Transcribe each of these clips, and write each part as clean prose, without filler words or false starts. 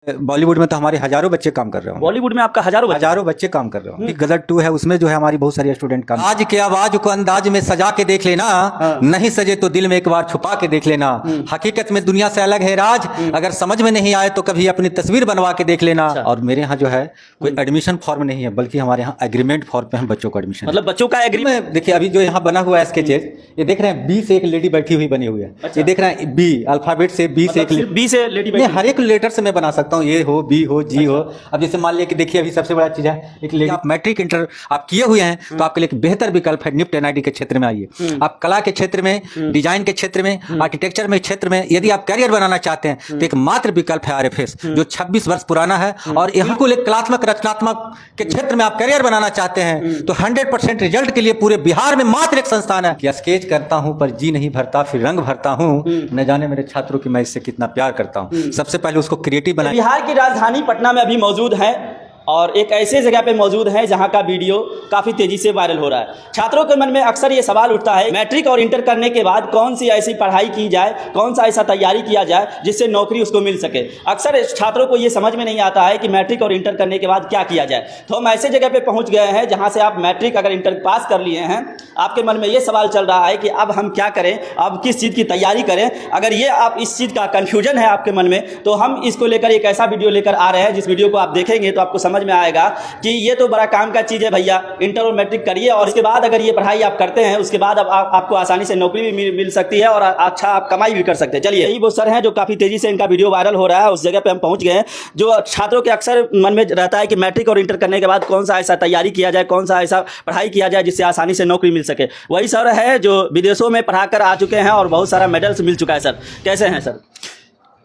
बॉलीवुड में तो हमारे हजारों बच्चे काम कर रहे हैं। बॉलीवुड में आपका हजारों बच्चे काम कर रहे हैं। गदर 2 है, उसमें जो है हमारी बहुत सारी स्टूडेंट काम। आज के आवाज को अंदाज में सजा के देख लेना, नहीं सजे तो दिल में एक बार छुपा के देख लेना। हकीकत में दुनिया से अलग है राज, अगर समझ में नहीं आए तो कभी अपनी तस्वीर बनवा के देख लेना। और मेरे यहाँ जो है कोई एडमिशन फॉर्म नहीं है, बल्कि हमारे यहाँ एग्रीमेंट फॉर्म पे हम बच्चों को एडमिशन, मतलब बच्चों का एग्रीमेंट। देखिए अभी जो यहाँ बना हुआ है स्केचेस, ये देख रहे हैं बी से एक लेडी बैठी हुई बनी हुई है। ये देख रहे हैं बी अल्फाबेट से, बी से लेडी, हर एक लेटर से मैं बना सकता हूँ, ये हो, बी हो, जी हो। अब जैसे मान लिया कि देखिए अभी सबसे बड़ा चीज है, एक लेडी आप मैट्रिक इंटर आप किए हुए हैं तो आपके लिए एक बेहतर विकल्प है निफ्ट एनआईडी के क्षेत्र में आइए। आप कला के क्षेत्र में, डिजाइन के क्षेत्र में, आर्किटेक्चर में क्षेत्र में यदि आप करियर बनाना चाहते हैं तो एक मात्र विकल्प है आरएफएस, जो 26 वर्ष पुराना है। और यहाँ को कलात्मक रचनात्मक के क्षेत्र में आप करियर बनाना चाहते हैं तो 100% रिजल्ट के लिए पूरे बिहार में मात्र एक संस्थान है कि स्केच करता हूं पर जी नहीं भरता, फिर रंग भरता हूं, न जाने मेरे छात्रों की मैं इससे कितना प्यार करता हूं। सबसे पहले उसको क्रिएटिव बनाए। बिहार की राजधानी पटना में अभी मौजूद है और एक ऐसे जगह पे मौजूद है जहां का वीडियो काफ़ी तेज़ी से वायरल हो रहा है। छात्रों के मन में अक्सर ये सवाल उठता है, मैट्रिक और इंटर करने के बाद कौन सी ऐसी पढ़ाई की जाए, कौन सा ऐसा तैयारी किया जाए जिससे नौकरी उसको मिल सके। अक्सर छात्रों को ये समझ में नहीं आता है कि मैट्रिक और इंटर करने के बाद क्या किया जाए। तो हम ऐसे जगह पर पहुँच गए हैं जहाँ से आप मैट्रिक अगर इंटर पास कर लिए हैं, आपके मन में ये सवाल चल रहा है कि अब हम क्या करें, अब किस चीज़ की तैयारी करें। अगर ये आप इस चीज़ का कन्फ्यूजन है आपके मन में, तो हम इसको लेकर एक ऐसा वीडियो लेकर आ रहे हैं जिस वीडियो को आप देखेंगे तो आपको समझ में आएगा कि ये तो बड़ा काम का चीज़ है भैया। इंटर और मैट्रिक करिए और इसके बाद अगर ये पढ़ाई आप करते हैं उसके बाद अब आपको आसानी से नौकरी भी मिल सकती है और अच्छा आप कमाई भी कर सकते हैं। चलिए, यही वो सर हैं जो काफ़ी तेज़ी से इनका वीडियो वायरल हो रहा है, उस जगह पे हम पहुंच गए हैं जो छात्रों के अक्सर मन में रहता है कि मैट्रिक और इंटर करने के बाद कौन सा ऐसा तैयारी किया जाए, कौन सा ऐसा पढ़ाई किया जाए जिससे आसानी से नौकरी मिल सके। वही सर है जो विदेशों में पढ़ा कर आ चुके हैं और बहुत सारा मेडल्स मिल चुका है। सर कैसे हैं सर?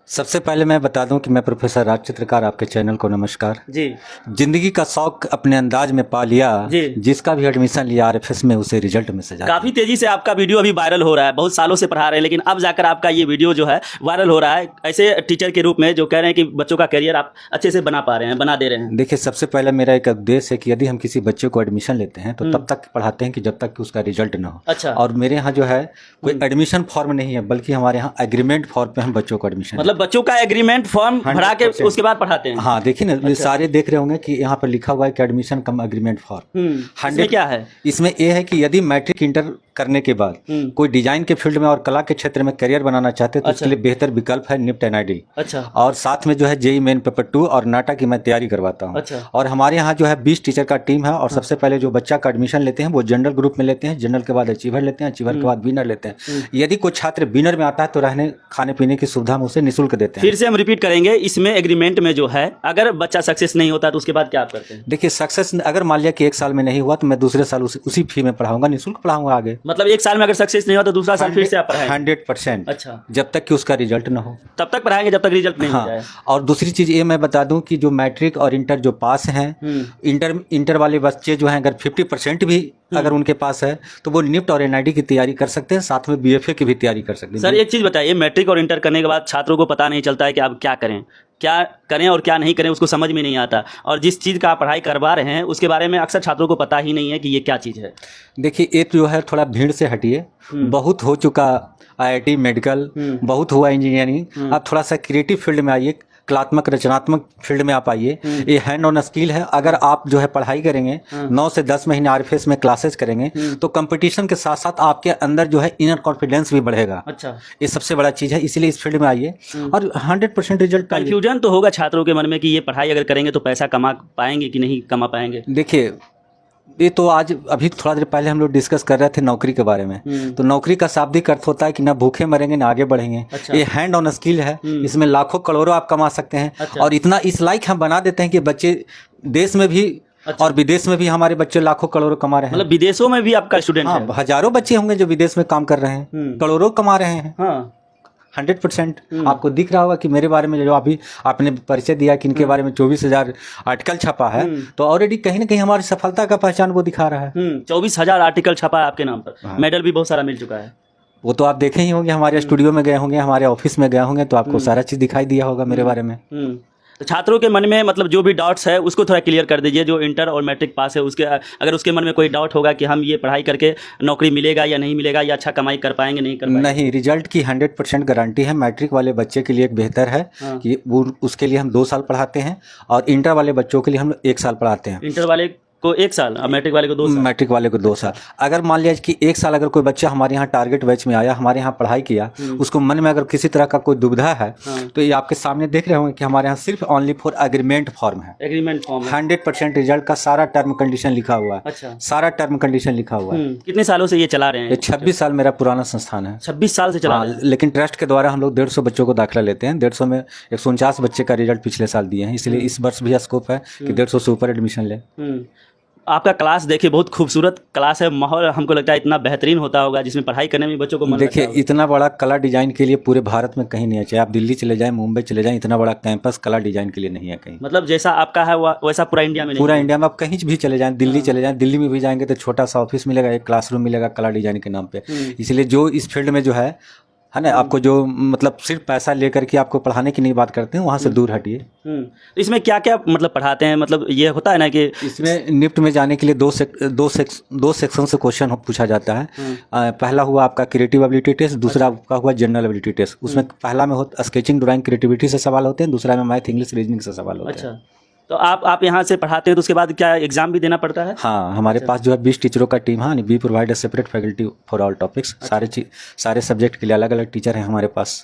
सबसे पहले मैं बता दूं कि मैं प्रोफेसर राज चित्रकार, आपके चैनल को नमस्कार जी। जिंदगी का शौक अपने अंदाज में पा लिया जी, जिसका भी एडमिशन लिया आरएफएस में उसे रिजल्ट में सजा। काफी तेजी से आपका वीडियो अभी वायरल हो रहा है, बहुत सालों से पढ़ा रहे हैं लेकिन अब जाकर आपका ये वीडियो जो है वायरल हो रहा है ऐसे टीचर के रूप में जो कह रहे हैं कि बच्चों का करियर आप अच्छे से बना पा रहे हैं, बना दे रहे हैं। देखिए, सबसे पहले मेरा एक उद्देश्य है कि यदि हम किसी बच्चे को एडमिशन लेते हैं तो तब तक पढ़ाते हैं कि जब तक कि उसका रिजल्ट ना हो। अच्छा। और मेरे यहाँ जो है कोई एडमिशन फॉर्म नहीं है, बल्कि हमारे यहाँ एग्रीमेंट फॉर्म पे हम बच्चों को एडमिशन, मतलब बच्चों का एग्रीमेंट फॉर्म भरा के उसके बाद पढ़ाते हैं। हाँ, देखिए ना, अच्छा। सारे देख रहे होंगे कि यहाँ पर लिखा हुआ है कि एडमिशन कम एग्रीमेंट फॉर्म। इसमें क्या है? इसमें ये है कि यदि मैट्रिक इंटर करने के बाद कोई डिजाइन के फील्ड में और कला के क्षेत्र में करियर बनाना चाहते हैं तो उसके लिए बेहतर विकल्प है निफ्ट एनआईडी। अच्छा। और साथ में जो है जेईई मेन पेपर 2 और नाटा की मैं तैयारी करवाता हूँ। अच्छा। और हमारे यहाँ जो है 20 टीचर का टीम है और सबसे पहले जो बच्चा का एडमिशन लेते हैं वो जनरल ग्रुप में लेते हैं, जनरल के बाद अचीवर लेते हैं, अचीवर के बाद विनर लेते हैं। यदि कोई छात्र विनर में आता है तो रहने खाने पीने की सुविधा हम उसे निःशुल्क देते हैं। फिर से हम रिपीट करेंगे, इसमें एग्रीमेंट में जो है अगर बच्चा सक्सेस नहीं होता तो उसके बाद क्या करते हैं? देखिए, सक्सेस अगर मान लिया कि एक साल में नहीं हुआ तो मैं दूसरे साल उसी फी में पढ़ाऊंगा, निःशुल्क पढ़ाऊंगा आगे। मतलब एक साल में अगर सक्सेस नहीं हुआ तो दूसरा साल फिर से आप पढ़ाएंगे? 100%। अच्छा। जब तक कि उसका रिजल्ट ना हो तब तक पढ़ाएंगे जब तक रिजल्ट नहीं हो जाए। और दूसरी चीज ये मैं बता दूं कि जो मैट्रिक और इंटर जो पास हैं, इंटर वाले बच्चे जो हैं अगर 50% भी अगर उनके पास है तो वो निफ्ट और एनआईडी की तैयारी कर सकते हैं, साथ में बीएफए की भी तैयारी कर सकते हैं। सर एक चीज़ बताइए, मैट्रिक और इंटर करने के बाद छात्रों को पता नहीं चलता है कि आप क्या करें और क्या नहीं करें, उसको समझ में नहीं आता। और जिस चीज़ का आप पढ़ाई करवा रहे हैं उसके बारे में अक्सर छात्रों को पता ही नहीं है कि ये क्या चीज़ है। देखिए, एक जो है थोड़ा भीड़ से हटिए, बहुत हो चुका आईआईटी मेडिकल, बहुत हुआ इंजीनियरिंग, अब थोड़ा सा क्रिएटिव फील्ड में आइए, कलात्मक रचनात्मक फील्ड में आप आइए। ये हैंड ऑन स्किल है। अगर आप जो है पढ़ाई करेंगे 9 से 10 महीने आरएफएस में क्लासेस करेंगे तो कंपटीशन के साथ साथ आपके अंदर जो है इनर कॉन्फिडेंस भी बढ़ेगा। अच्छा। ये सबसे बड़ा चीज़ है, इसीलिए इस फील्ड में आइए और 100% रिजल्ट। कंफ्यूजन तो होगा छात्रों के मन में कि ये पढ़ाई अगर करेंगे तो पैसा कमा पाएंगे कि नहीं कमा पाएंगे। देखिए, ये तो आज अभी थोड़ा देर पहले हम लोग डिस्कस कर रहे थे नौकरी के बारे में, तो नौकरी का शाब्दिक अर्थ होता है कि ना भूखे मरेंगे ना आगे बढ़ेंगे। अच्छा। ये हैंड ऑन स्किल है, इसमें लाखों करोड़ों आप कमा सकते हैं। अच्छा। और इतना इस लायक हम बना देते हैं कि बच्चे देश में भी अच्छा। और विदेश में भी हमारे बच्चे लाखों करोड़ों कमा रहे हैं। मतलब विदेशों में भी आपका स्टूडेंट है? हजारों बच्चे होंगे जो विदेश में काम कर रहे हैं, करोड़ों कमा रहे हैं। हाँ। 100%। आपको दिख रहा होगा कि मेरे बारे में जो अभी आपने परिचय दिया कि इनके बारे में 24,000 आर्टिकल छपा है, तो ऑलरेडी कहीं ना कहीं हमारी सफलता का पहचान वो दिखा रहा है। 24,000 आर्टिकल छपा है आपके नाम पर। हाँ। मेडल भी बहुत सारा मिल चुका है। वो तो आप देखे ही होंगे, हमारे स्टूडियो में गए होंगे, हमारे ऑफिस में गए होंगे तो आपको सारा चीज़ दिखाई दिया होगा मेरे बारे में। तो छात्रों के मन में मतलब जो भी डाउट्स है उसको थोड़ा क्लियर कर दीजिए, जो इंटर और मैट्रिक पास है उसके, अगर उसके मन में कोई डाउट होगा कि हम ये पढ़ाई करके नौकरी मिलेगा या नहीं मिलेगा, या अच्छा कमाई कर पाएंगे नहीं कर पाएंगे। नहीं, रिजल्ट की 100% गारंटी है। मैट्रिक वाले बच्चे के लिए एक बेहतर है कि वो उसके लिए हम 2 साल पढ़ाते हैं, और इंटर वाले बच्चों के लिए हम 1 साल पढ़ाते हैं। इंटर वाले को 1 साल और मैट्रिक वाले को 2 साल। मैट्रिक वाले को 2 साल। अगर मान लिया कि 1 साल अगर कोई बच्चा हमारे यहाँ टारगेट बैच में आया, हमारे यहाँ पढ़ाई किया, उसको मन में अगर किसी तरह का कोई दुविधा है, तो ये आपके सामने देख रहे होंगे कि हमारे यहाँ सिर्फ ओनली फॉर एग्रीमेंट फॉर्म है। एग्रीमेंट फॉर्म 100% रिजल्ट का सारा टर्म कंडीशन लिखा हुआ है। अच्छा। सारा टर्म कंडीशन लिखा हुआ है। कितने सालों से ये चला रहे हैं? ये 26 साल मेरा पुराना संस्थान है। 26 साल से चला रहे हैं। लेकिन ट्रस्ट के द्वारा हम लोग 150 बच्चों को दाखिला लेते हैं। 150 में 149 बच्चे का रिजल्ट पिछले साल दिए हैं, इसलिए इस वर्ष भी स्कोप है कि 150 से ऊपर एडमिशन लें। आपका क्लास देखिए, बहुत खूबसूरत क्लास है, माहौल हमको लगता है इतना बेहतरीन होता होगा जिसमें पढ़ाई करने में बच्चों को मन देखिए, लगता होगा। इतना बड़ा कला डिजाइन के लिए पूरे भारत में कहीं नहीं है। चाहे आप दिल्ली चले जाएं, मुंबई चले जाएं, इतना बड़ा कैंपस कला डिजाइन के लिए नहीं है कहीं। मतलब जैसा आपका है वैसा पूरा इंडिया में नहीं पूरा है। इंडिया में आप कहीं भी चले जाएं, दिल्ली चले जाएं, दिल्ली में भी जाएंगे तो छोटा सा ऑफिस मिलेगा, एक क्लासरूम मिलेगा कला डिजाइन के नाम पे। इसलिए जो इस फील्ड में जो है ना, आपको जो मतलब सिर्फ पैसा लेकर के आपको पढ़ाने की नहीं बात करते हैं, वहाँ से दूर हटिए। तो इसमें क्या क्या मतलब पढ़ाते हैं? मतलब ये होता है ना कि इसमें निफ्ट में जाने के लिए दो सेक्शन से क्वेश्चन पूछा जाता है। पहला हुआ आपका क्रिएटिव एबिलिटी टेस्ट, दूसरा आपका हुआ जनरल एबिलिटी टेस्ट। उसमें पहला में स्केचिंग ड्राइंग क्रिएटिविटी से सवाल होते हैं, दूसरा में मैथ इंग्लिश रीजनिंग से सवाल होते हैं। अच्छा, तो आप यहाँ से पढ़ाते हैं तो उसके बाद क्या एग्जाम भी देना पड़ता है? हाँ, हमारे पास जो है 20 टीचरों का टीम है। We provide a separate faculty for all topics. सारे सब्जेक्ट के लिए अलग अलग टीचर हैं हमारे पास।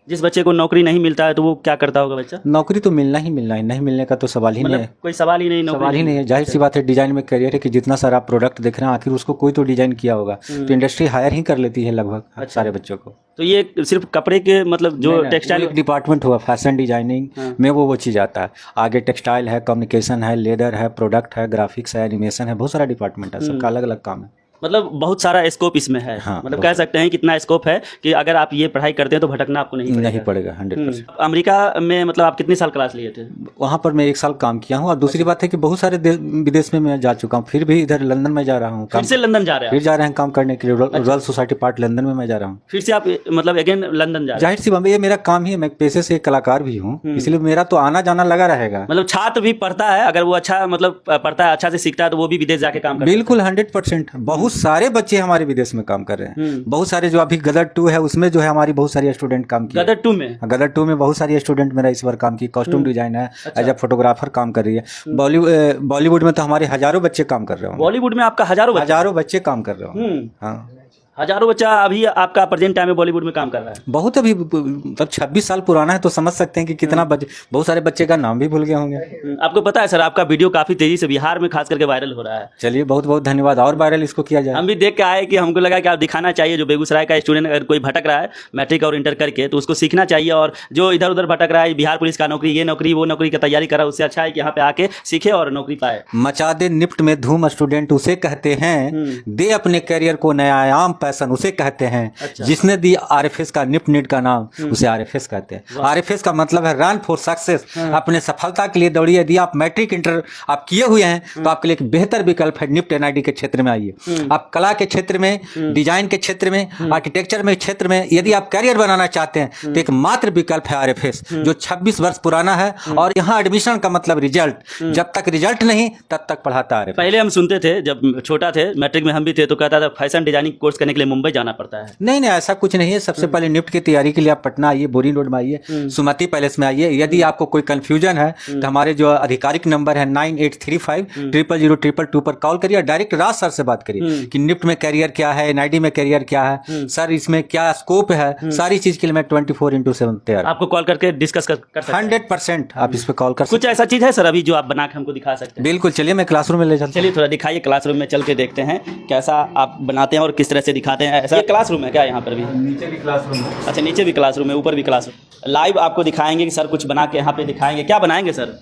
जिस बच्चे को नौकरी नहीं मिलता है तो वो क्या करता होगा बच्चा? नौकरी तो मिलना ही मिलना है, नहीं मिलने का तो सवाल ही नहीं है। कोई सवाल ही नहीं, सवाल ही नहीं है। जाहिर सी बात है, डिजाइन में करियर है कि जितना सारा आप प्रोडक्ट देख रहे हैं, आखिर उसको कोई तो डिजाइन किया होगा, तो इंडस्ट्री हायर ही कर लेती है लगभग सारे बच्चों को। तो ये सिर्फ कपड़े के मतलब जो टेक्सटाइल डिपार्टमेंट हुआ, फैशन डिजाइनिंग में वो चीज़ आता है। आगे टेक्सटाइल है, कम्युनिकेशन है, लेदर है, प्रोडक्ट है, ग्राफिक्स है, एनिमेशन है, बहुत सारा डिपार्टमेंट है, सबका अलग अलग काम है। मतलब बहुत सारा स्कोप इसमें है। हाँ, मतलब कह सकते हैं कितना स्कोप है कि अगर आप ये पढ़ाई करते हैं तो भटकना आपको नहीं पड़ेगा 100%। अमेरिका में मतलब आप कितने साल क्लास लिए थे? वहाँ पर मैं 1 साल काम किया हूँ। और दूसरी बात है कि बहुत सारे विदेश में मैं जा चुका हूँ, फिर भी इधर लंदन में जा रहा हूँ। फिर से लंदन जा रहे हैं? फिर जा रहे हैं काम करने के लिए। रॉयल सोसाइटी पार्ट लंदन में मैं जा रहा हूँ। फिर से आप मतलब अगेन लंदन जा रहे हैं? जाहिर सी बात है, ये मेरा काम ही है। मैं पेशे से एक कलाकार भी हूँ, इसलिए मेरा तो आना जाना लगा रहेगा। मतलब छात्र भी पढ़ता है, अगर वो अच्छा मतलब पढ़ता है, अच्छा से सीखता है, तो वो भी विदेश जाके काम करता है? बिल्कुल 100%। बहुत सारे बच्चे हमारे विदेश में काम कर रहे हैं। बहुत सारे, जो अभी गदर 2 है उसमें जो है हमारी बहुत सारी स्टूडेंट काम की। गदर 2 में? गदर 2 में बहुत सारी स्टूडेंट मेरा इस बार काम की। कॉस्ट्यूम डिजाइन है, एज ए फोटोग्राफर काम कर रही है। बॉलीवुड में तो हमारे हज़ारों बच्चे काम कर रहे हो। बॉलीवुड में आपका हजारों बच्चे काम कर रहे हो। हाँ, हजारों बच्चा अभी आपका प्रेजेंट टाइम में बॉलीवुड में काम कर रहा है। बहुत अभी तब 26 साल पुराना है, तो समझ सकते हैं कि कितना बच्चे, बहुत सारे बच्चे का नाम भी भूल गए होंगे। आपको पता है सर, आपका वीडियो काफी तेजी से बिहार में खास करके वायरल हो रहा है। चलिए, बहुत बहुत धन्यवाद। और वायरल इसको किया जाए। हम भी देख के आए कि हमको लगा कि आप दिखाना चाहिए, जो बेगूसराय का स्टूडेंट अगर कोई भटक रहा है मैट्रिक और इंटर करके, तो उसको सीखना चाहिए। और जो इधर उधर भटक रहा है, बिहार पुलिस का नौकरी, ये नौकरी, वो नौकरी का तैयारी कर रहा है, उससे अच्छा है कि यहाँ पे आके सीखे और नौकरी पाए। मचा दे निफ्ट में धूम स्टूडेंट उसे कहते हैं, दे अपने करियर को नया आयाम पैशन उसे कहते हैं। अच्छा। जिसने दी आरएफएस का निफ्ट नीट का नाम, उसे आरएफएस कहते हैं। आरएफएस का मतलब है रन फॉर सक्सेस। अपने सफलता के लिए दौड़िए। यदि आप मैट्रिक इंटर आप किए हुए हैं तो आपके लिए एक बेहतर विकल्प है, निफ्ट एनआईडी के क्षेत्र में आइए। आप कला के क्षेत्र में, डिजाइन के क्षेत्र में, आर्किटेक्चर में क्षेत्र में यदि आप करियर बनाना चाहते हैं तो एक मात्र विकल्प है आरएफएस, जो 26 वर्ष पुराना है। और यहाँ एडमिशन का मतलब रिजल्ट, जब तक रिजल्ट नहीं तब तक पढ़ाता है। पहले हम सुनते थे, जब छोटा थे, मैट्रिक में हम भी थे, तो कहता था फैशन डिजाइनिंग कोर्स करने के लिए मुंबई जाना पड़ता है। नहीं, ऐसा कुछ नहीं है। सबसे पहले निफ्ट की तैयारी के लिए आप पटना आइए, बोरिंग रोड में आइए, सुमति पैलेस में आइए। यदि आपको कोई कंफ्यूजन है तो हमारे जो आधिकारिक नंबर है 9835000222 पर कॉल करिए। डायरेक्ट राज सर से बात करिए कि निफ्ट में करियर क्या है, एनआईडी में करियर क्या है, सर इसमें क्या स्कोप है। सारी चीज के लिए मैं 24/7 तैयार। आपको कॉल करके डिस्कस कर सकते हैं। 100% आप इस पे कॉल कर सकते हैं। कुछ ऐसा चीज है सर अभी जो आप बना के हमको दिखा सकते हैं? बिल्कुल, चलिए मैं क्लासरूम में ले चलता हूं। चलिए थोड़ा दिखाइए, क्लासरूम में चल के देखते हैं कैसा आप बनाते हैं और किस तरह से दिखाते हैं। ऐसा क्लासरूम है क्या यहाँ पर भी? नीचे भी क्लासरूम है। अच्छा, नीचे भी क्लासरूम है, ऊपर भी क्लासरूम। लाइव आपको दिखाएंगे कि सर कुछ बना के यहाँ पे दिखाएंगे। क्या बनाएंगे सर?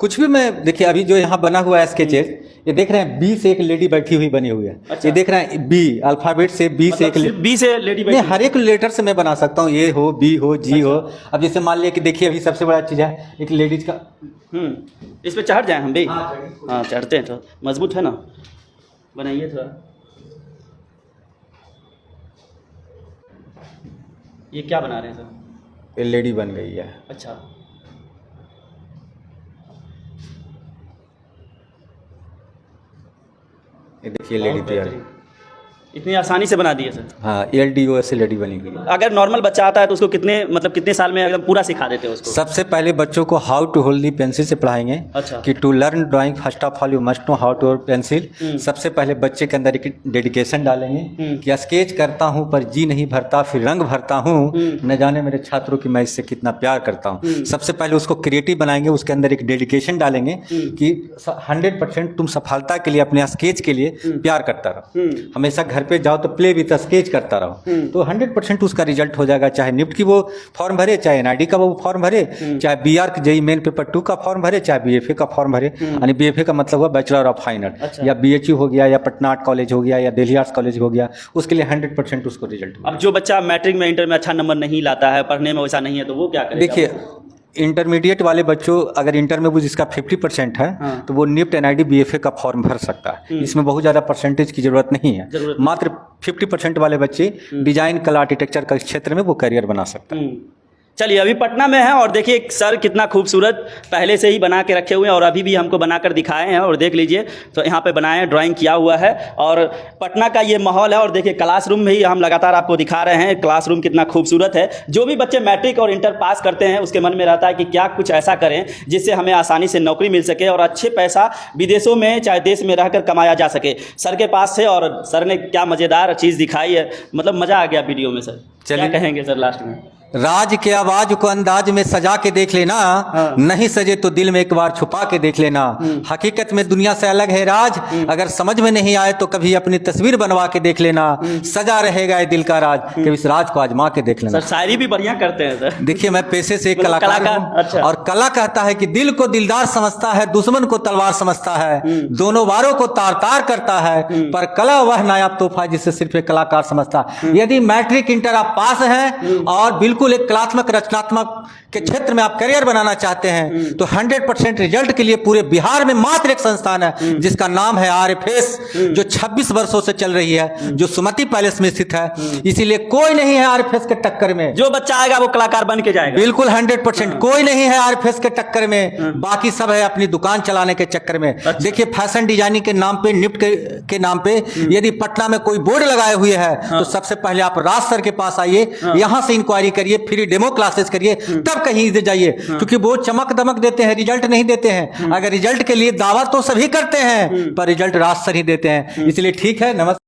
कुछ भी। मैं देखिए, अभी जो यहाँ बना हुआ है स्केचेस, ये देख रहे हैं बी से एक लेडी बैठी हुई बनी हुई है। अच्छा। ये देख रहे हैं बी अल्फाबेट से बी से एक बी से लेडी बैठी? हर एक लेटर से मैं बना सकता हूँ, ए हो, बी हो, जी हो। अब जैसे मान लिया कि देखिए, अभी सबसे बड़ा चीज़ है एक लेडीज का। इस पे चढ़ जाए हम भी? हाँ, चढ़ते हैं। तो मजबूत है ना, बनाइए थोड़ा। ये क्या बना रहे हैं सर? ये लेडी बन गई है। अच्छा, ये देखिए लेडी तैयार है। इतनी आसानी से बना दिए सर। हाँ LDO से लेडी बनी हुई है। अगर नॉर्मल बच्चा आता है तो उसको कितने साल में एकदम पूरा सिखा देते हो उसको? सबसे पहले बच्चों को how to hold the pencil से पढ़ाएंगे। अच्छा। कि to learn drawing first of all you must know how to hold pencil. सबसे पहले बच्चे के अंदर एक डेडिकेशन डालेंगे कि स्केच करता हूँ पर जी नहीं भरता, फिर रंग भरता हूँ, न जाने मेरे छात्रों की मैं इससे कितना प्यार करता हूँ। सबसे पहले उसको क्रिएटिव बनाएंगे, उसके अंदर एक डेडिकेशन डालेंगे कि 100% तुम सफलता के लिए, अपने स्केच के लिए प्यार करता रहो। हमेशा घर पे जाओ तो प्ले विद स्केच करता रहो, तो 100% उसका रिजल्ट हो जाएगा। चाहे निफ्ट की वो फॉर्म भरे, चाहे NID का वो फॉर्म भरे, चाहे BR JEE मेन पेपर 2 का फॉर्म भरे, चाहे BFA का फॉर्म भरे। यानी BFA का मतलब हुआ बैचलर ऑफ फाइन आर्ट। अच्छा। या BHU हो गया, या पटना आर्ट कॉलेज हो गया, या दिल्ली आर्ट्स कॉलेज हो गया, उसके लिए 100% उसको रिजल्ट होगा। अब जो बच्चा मैट्रिक में इंटर में अच्छा नंबर नहीं लाता है, पढ़ने में वैसा नहीं है, तो वो क्या करेगा? देखिए इंटरमीडिएट वाले बच्चों, अगर इंटर में वो जिसका 50% है तो वो निफ्ट NID BFA का फॉर्म भर सकता है। इसमें बहुत ज़्यादा परसेंटेज की ज़रूरत नहीं है। मात्र 50% वाले बच्चे डिजाइन, कला, आर्किटेक्चर का क्षेत्र में वो करियर बना सकता है। चलिए, अभी पटना में है और देखिए सर कितना खूबसूरत पहले से ही बना के रखे हुए हैं और अभी भी हमको बनाकर दिखाए हैं। और देख लीजिए तो यहाँ पे बनाए हैं, ड्राइंग किया हुआ है। और पटना का ये माहौल है। और देखिए क्लासरूम में ही हम लगातार आपको दिखा रहे हैं, क्लासरूम कितना खूबसूरत है। जो भी बच्चे मैट्रिक और इंटर पास करते हैं उसके मन में रहता है कि क्या कुछ ऐसा करें जिससे हमें आसानी से नौकरी मिल सके और अच्छे पैसा विदेशों में चाहे देश में रहकर कमाया जा सके। सर के पास से, और सर ने क्या मज़ेदार चीज़ दिखाई है, मतलब मज़ा आ गया वीडियो में। सर क्या कहेंगे सर लास्ट में? राज के आवाज को अंदाज में सजा के देख लेना, नहीं सजे तो दिल में एक बार छुपा के देख लेना। हकीकत में दुनिया से अलग है राज, अगर समझ में नहीं आए तो कभी अपनी तस्वीर बनवा के देख लेना। सजा रहेगा ये दिल का राज, कभी इस राज को आजमा के देख लेना। सर शायरी भी बढ़िया करते हैं सर। देखिए मैं पेशे से एक कलाकार हूं। अच्छा। और कला कहता है कि दिल को दिलदार समझता है, दुश्मन को तलवार समझता है, दोनों वारों को तार तार करता है, पर कला वह नायाब तोहफा जिसे सिर्फ एक कलाकार समझता है। यदि मैट्रिक इंटर आप पास हैं और बिल्कुल एक कलात्मक रचनात्मक के क्षेत्र में आप करियर बनाना चाहते हैं तो 100% रिजल्ट के लिए पूरे बिहार में मात्र एक संस्थान है जिसका नाम है RFS, जो 26 वर्षों से चल रही है, जो सुमति पैलेस में स्थित है। इसीलिए कोई नहीं है RFS के टक्कर में। जो बच्चा आएगा वो कलाकार बन के जाएगा। बिल्कुल 100% कोई नहीं है RFS के टक्कर में। बाकी सब है अपनी दुकान चलाने के चक्कर में। देखिए फैशन डिजाइनिंग के नाम पे, निफ्ट के नाम पे यदि पटना में कोई बोर्ड लगाए हुए है तो सबसे पहले आप राज सर के पास आइए, यहां से इंक्वायरी करिए, फ्री डेमो क्लासेस करिए, तब कहीं इधर जाइए। क्योंकि वो चमक दमक देते हैं, रिजल्ट नहीं देते हैं। अगर रिजल्ट के लिए दावा तो सभी करते हैं पर रिजल्ट राज सर ही देते हैं। इसलिए ठीक है, नमस्कार।